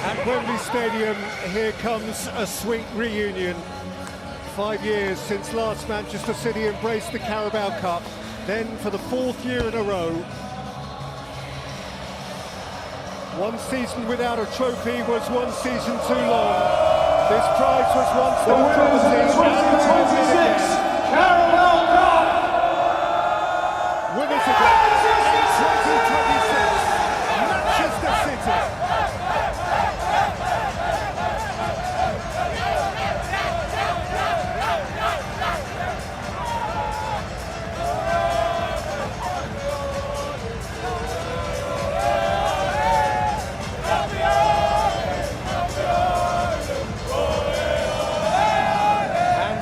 At Wembley Stadium, here comes a sweet reunion. 5 years since last Manchester City embraced the Carabao Cup, then for the 4th year in a row. One season without a trophy was one season too long. This prize was once the winners of the 2026 Carabao Cup. Winners again, 2026, Manchester City.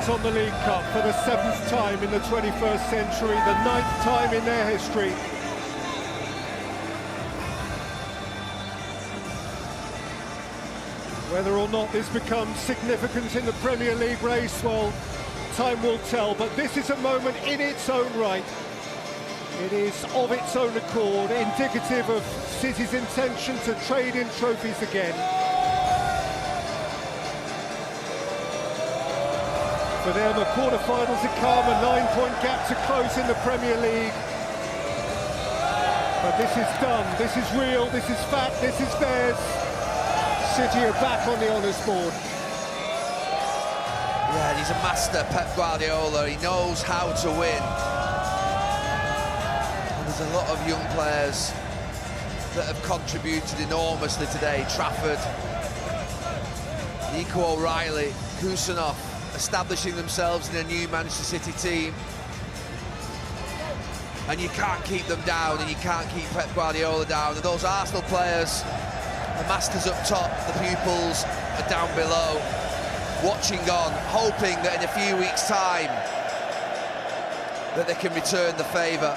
On the League Cup for the 7th time in the 21st century, the 9th time in their history. Whether or not this becomes significant in the Premier League race, well, time will tell, but this is a moment in its own right. It is of its own accord, indicative of City's intention to trade in trophies again. For them, a quarter-final to come, a 9-point gap to close in the Premier League. But this is done, this is real, this is fact, this is theirs. City are back on the honours board. Yeah, he's a master, Pep Guardiola. He knows how to win. And there's a lot of young players that have contributed enormously today. Trafford, Nico O'Reilly, Kusanov, establishing themselves in a new Manchester City team. And you can't keep them down, and you can't keep Pep Guardiola down. And those Arsenal players, the masters up top, the pupils are down below, watching on, hoping that in a few weeks' time that they can return the favour.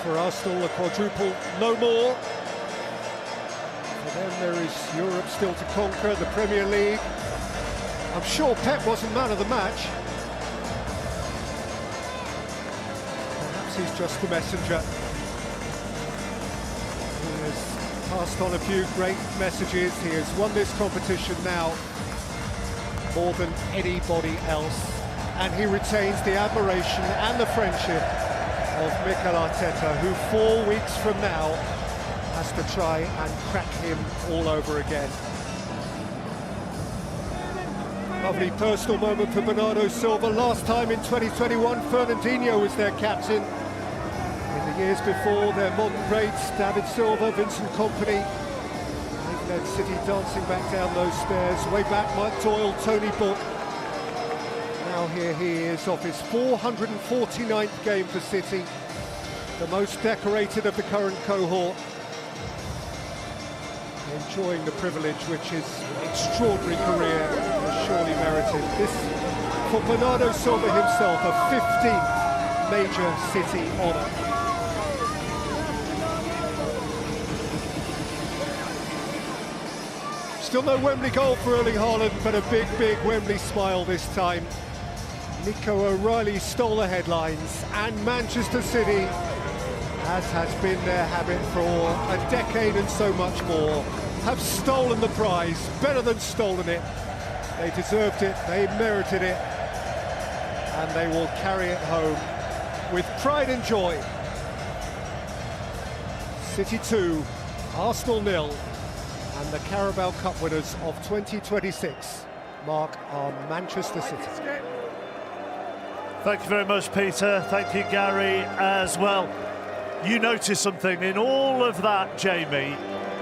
For Arsenal, the quadruple no more. For them, there is Europe still to conquer, the Premier League. I'm sure Pep wasn't man of the match. Perhaps he's just the messenger. He has passed on a few great messages. He has won this competition now more than anybody else. And he retains the admiration and the friendship of Mikel Arteta, who 4 weeks from now has to try and crack him all over again. Lovely personal moment for Bernardo Silva. Last time in 2021, Fernandinho was their captain. In the years before, their modern greats, David Silva, Vincent Kompany, they've led City dancing back down those stairs. Way back, Mike Doyle, Tony Book. Now here he is off his 449th game for City, the most decorated of the current cohort. Enjoying the privilege, which is extraordinary career, has surely merited. This, for Bernardo Silva himself, a 15th major City honour. Still no Wembley goal for Erling Haaland, but a big, big Wembley smile this time. Nico O'Reilly stole the headlines, and Manchester City, as has been their habit for a decade and so much more, have stolen the prize, better than stolen it. They deserved it, they merited it, and they will carry it home with pride and joy. City 2, Arsenal 0, and the Carabao Cup winners of 2026 mark our Manchester City. Thank you very much, Peter. Thank you, Gary, as well. You noticed something in all of that, Jamie,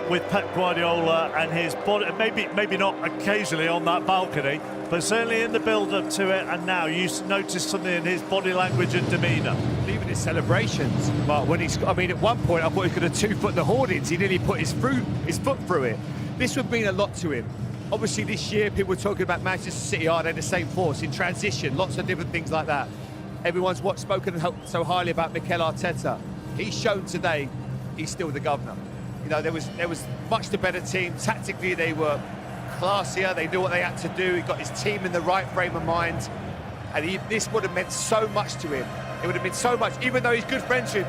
with Pep Guardiola and his body, maybe not occasionally on that balcony, but certainly in the build-up to it, and now you noticed something in his body language and demeanour. Even his celebrations, Mark, when he's, I mean, at one point I thought he could have 2-foot the hoardings. He nearly put his foot through it. This would mean a lot to him. Obviously this year people were talking about Manchester City, are they the same force in transition, lots of different things like that. Everyone's spoken so highly about Mikel Arteta. He's shown today he's still the governor. You know, there was much the better team. Tactically, they were classier. They knew what they had to do. He got his team in the right frame of mind. And this would have meant so much to him. It would have meant so much. Even though he's good friends with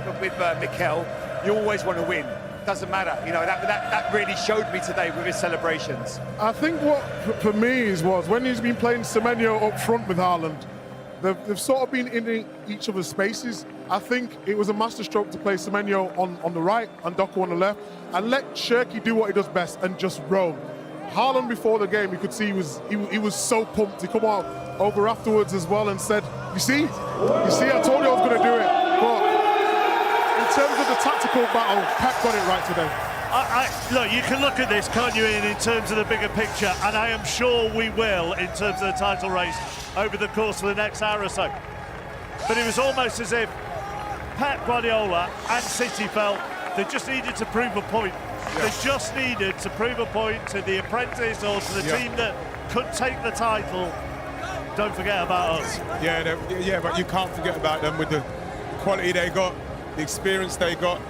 Mikel, you always want to win. doesn't matter. You know, that really showed me today with his celebrations. I think what for me was when he's been playing Semenyo up front with Haaland, they've sort of been in each other's spaces. I think it was a masterstroke to play Semenyo on the right and Doku on the left, and let Cherki do what he does best and just roam. Haaland before the game, you could see he was so pumped. He come out over afterwards as well and said, you see, I told you I was going to do it. But in terms of the tactical battle, Pep got it right today. Look, you can look at this, can't you, Ian, in terms of the bigger picture, and I am sure we will in terms of the title race over the course of the next hour or so. But it was almost as if Pep Guardiola and City felt they just needed to prove a point. They just needed to prove a point to the apprentice or to the team that could take the title. Don't forget about us. Yeah, but you can't forget about them with the quality they got, the experience they got,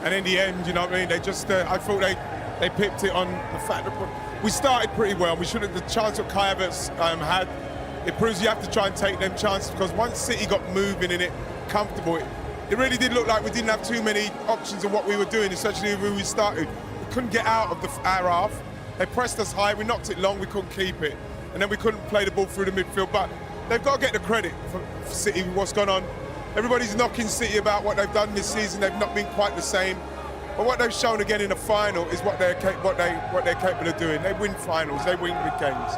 and in the end, you know what I mean. They just, I thought they picked it on the fact that we started pretty well. We should have. The chance that Kai Havertz had, it proves you have to try and take them chances, because once City got moving in it, comfortable, it really did look like we didn't have too many options of what we were doing, especially when we started. We couldn't get out of our half. They pressed us high. We knocked it long. We couldn't keep it. And then we couldn't play the ball through the midfield. But they've got to get the credit for City, what's gone on. Everybody's knocking City about what they've done this season. They've not been quite the same. But what they've shown again in the final is what they're capable of doing. They win finals. They win big games.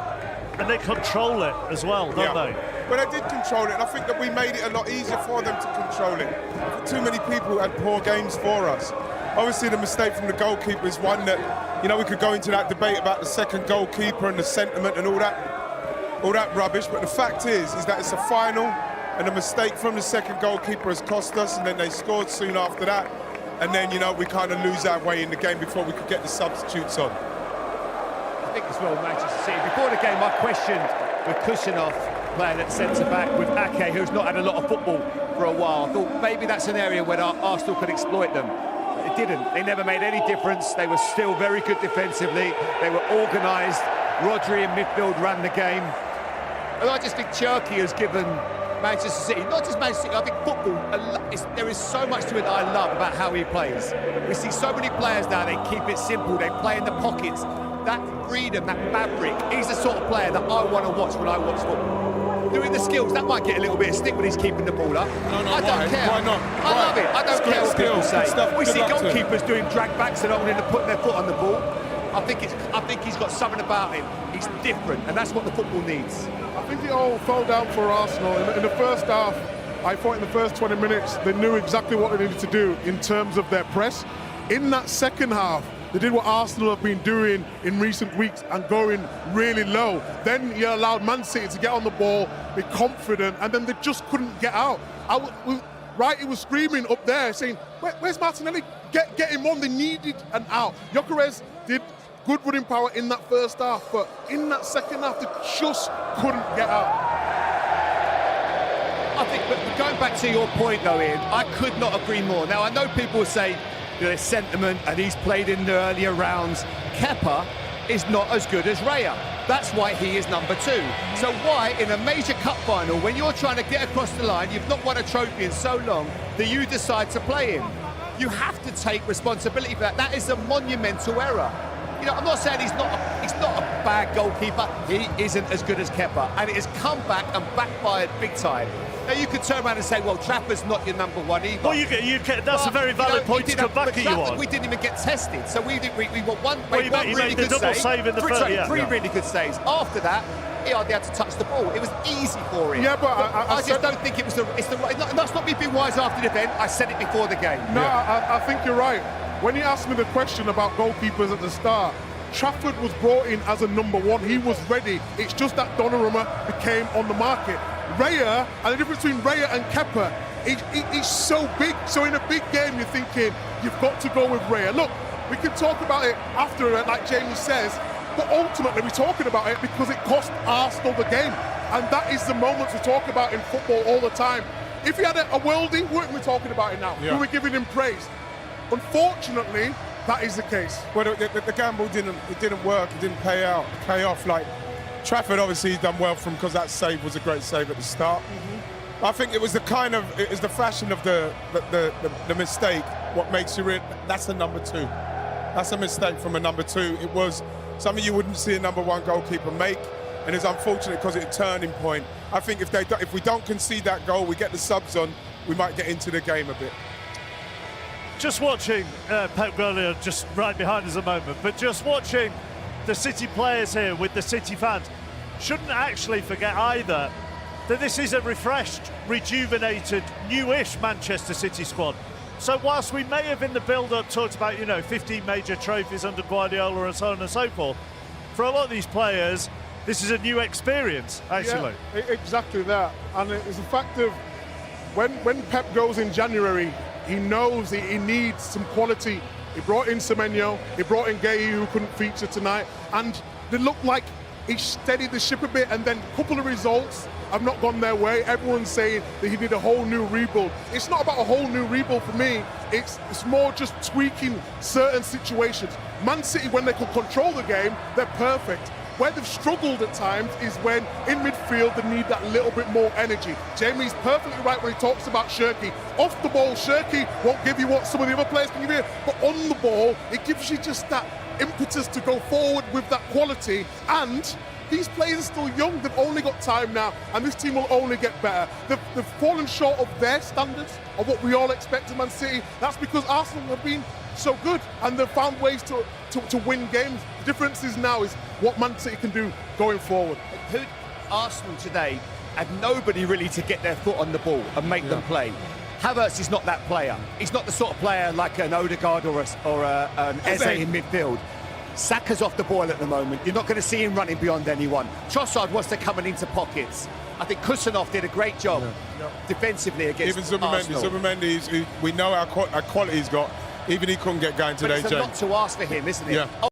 And they control it as well, don't they? Well, they did control it, and I think that we made it a lot easier for them to control it. Too many people had poor games for us. Obviously, the mistake from the goalkeeper is one that, you know, we could go into that debate about the second goalkeeper and the sentiment and all that rubbish. But the fact is that it's a final, and the mistake from the second goalkeeper has cost us, and then they scored soon after that. And then, you know, we kind of lose our way in the game before we could get the substitutes on. I think as well, Manchester City. Before the game, I questioned with Kusanov playing at centre-back with Ake, who's not had a lot of football for a while. I thought maybe that's an area where Arsenal could exploit them. It didn't. They never made any difference. They were still very good defensively. They were organised. Rodri in midfield ran the game. And I just think Cherki has given Manchester City, not just Manchester City, I think football, there is so much to it that I love about how he plays. We see so many players now, they keep it simple, they play in the pockets. That freedom, that fabric, he's the sort of player that I want to watch when I watch football. Doing the skills, that might get a little bit of stick when he's keeping the ball up. No, I don't care. Why not? I love it. I don't care what people say. We see goalkeepers doing drag backs and putting their foot on the ball. I think he's got something about him. He's different, and that's what the football needs. I think it all fell down for Arsenal. In the first half, I thought in the first 20 minutes, they knew exactly what they needed to do in terms of their press. In that second half, they did what Arsenal have been doing in recent weeks and going really low. Then you allowed Man City to get on the ball, be confident, and then they just couldn't get out. Wright was screaming up there, saying, where's Martinelli? Get him on. They needed an out. Gyökeres did good running power in that first half, but in that second half, they just couldn't get out. I think, but going back to your point though, Ian, I could not agree more. Now, I know people say there's sentiment and he's played in the earlier rounds. Kepa is not as good as Raya. That's why he is number 2. So why, in a major cup final, when you're trying to get across the line, you've not won a trophy in so long, that you decide to play him? You have to take responsibility for that. That is a monumental error. You know, I'm not saying he's not a bad goalkeeper. He isn't as good as Kepa, and it has come back and backfired big time. Now you could turn around and say, well, Trafford's not your number 1 either. Well, that's a very valid point to come back at you on. We didn't even get tested, so we got one really good save in the first. Three really good saves. After that, he hardly had to touch the ball. It was easy for him. Yeah, but I just don't think it was it's the right. That's not me being wise after the event. I said it before the game. No, I think you're right. When you asked me the question about goalkeepers at the start, Trafford was brought in as a number 1. He was ready. It's just that Donnarumma became on the market. Raya, and the difference between Raya and Kepa, he's so big. So in a big game, you're thinking, you've got to go with Raya. Look, we can talk about it after, like Jamie says, but ultimately we're talking about it because it cost Arsenal the game. And that is the moments we talk about in football all the time. If he had a worldie, wouldn't we talking about it now? Yeah. We were giving him praise. Unfortunately, that is the case. Well, the gamble didn't work. It didn't pay off. Like Trafford, obviously, he's done well because that save was a great save at the start. I think it was the fashion of the mistake what makes you real. That's a number 2. That's a mistake from a number 2. It was something you wouldn't see a number 1 goalkeeper make, and it's unfortunate because it's a turning point. I think if we don't concede that goal, we get the subs on, we might get into the game a bit. Just watching Pep Guardiola just right behind us a moment, but just watching the City players here with the City fans, shouldn't actually forget either that this is a refreshed, rejuvenated, newish Manchester City squad. So whilst we may have in the build-up talked about, 15 major trophies under Guardiola and so on and so forth, for a lot of these players, this is a new experience, actually. Yeah, exactly that. And it's the fact of when Pep goes in January, he knows he needs some quality. He brought in Semenyo, he brought in Gueye, who couldn't feature tonight, and they looked like he steadied the ship a bit, and then a couple of results have not gone their way. Everyone's saying that he did a whole new rebuild. It's not about a whole new rebuild for me. It's more just tweaking certain situations. Man City, when they can control the game, they're perfect. Where they've struggled at times is when in midfield they need that little bit more energy. Jamie's perfectly right when he talks about Cherki. Off the ball, Cherki won't give you what some of the other players can give you, but on the ball, it gives you just that impetus to go forward with that quality. And these players are still young, they've only got time now, and this team will only get better. They've fallen short of their standards, of what we all expect of Man City. That's because Arsenal have been so good, and they've found ways to win games. The difference is now is what Man City can do going forward. Arsenal today had nobody really to get their foot on the ball and make them play. Havertz is not that player. He's not the sort of player like an Odegaard or an Eze in midfield. Saka's off the ball at the moment. You're not going to see him running beyond anyone. Trossard wants to come into pockets. I think Kusanov did a great job defensively against Arsenal. Zubimendi, we know our quality he's got. Even he couldn't get going today, But it's a lot to ask for him, isn't it? Yeah.